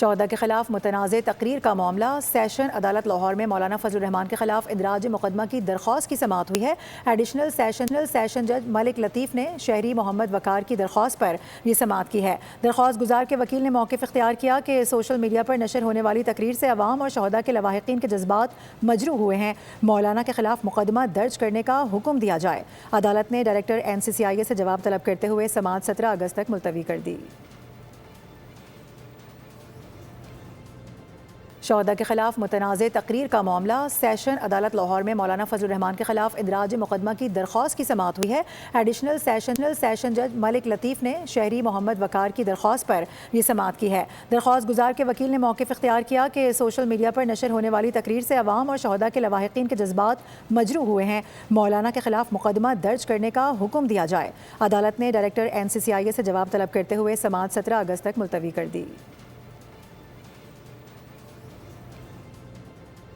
शोहदा के खिलाफ मुतनाज़ तकरीर का मामला। सेशन अदालत लाहौर में मौलाना फजलुर रहमान के खिलाफ इंदराज मुकदमा की दरख्वास्त की समाअत हुई है। एडिशनल सेशन जज मलिक लतीफ़ ने शहरी मोहम्मद वकार की दरख्वास्त पर यह समाअत की है। दरख्वास्त गुजार के वकील ने मौक़िफ़ इख्तियार किया कि सोशल मीडिया पर नशर होने वाली तकरीर से अवाम और शोहदा के लवाहिकीन के जज्बात मजरूह हुए हैं। मौलाना के खिलाफ मुकदमा दर्ज करने का हुक्म दिया जाए। अदालत ने डायरेक्टर NCCIA से जवाब तलब करते हुए समाअत 17 अगस्त तक मुलतवी कर दी। शोहदा के खिलाफ मुतनाज़ तकरीर का मामला। सेशन अदालत लाहौर में मौलाना फजलुर रहमान के खिलाफ इंदराज मुकदमा की दरख्वास्त की समाअत हुई है। एडिशनल सेशन जज मलिक लतीफ़ ने शहरी मोहम्मद वकार की दरख्वास्त पर यह समाअत की है। दरख्वास्त गुजार के वकील ने मौक़िफ़ इख्तियार किया कि सोशल मीडिया पर नशर होने वाली तकरीर से अवाम और शोहदा के लवाहिकीन के जज्बात मजरूह हुए हैं। मौलाना के खिलाफ मुकदमा दर्ज करने का हुक्म दिया जाए। अदालत ने डायरेक्टर NCCIA से जवाब तलब करते हुए समाअत 17 अगस्त तक मुलतवी कर दी।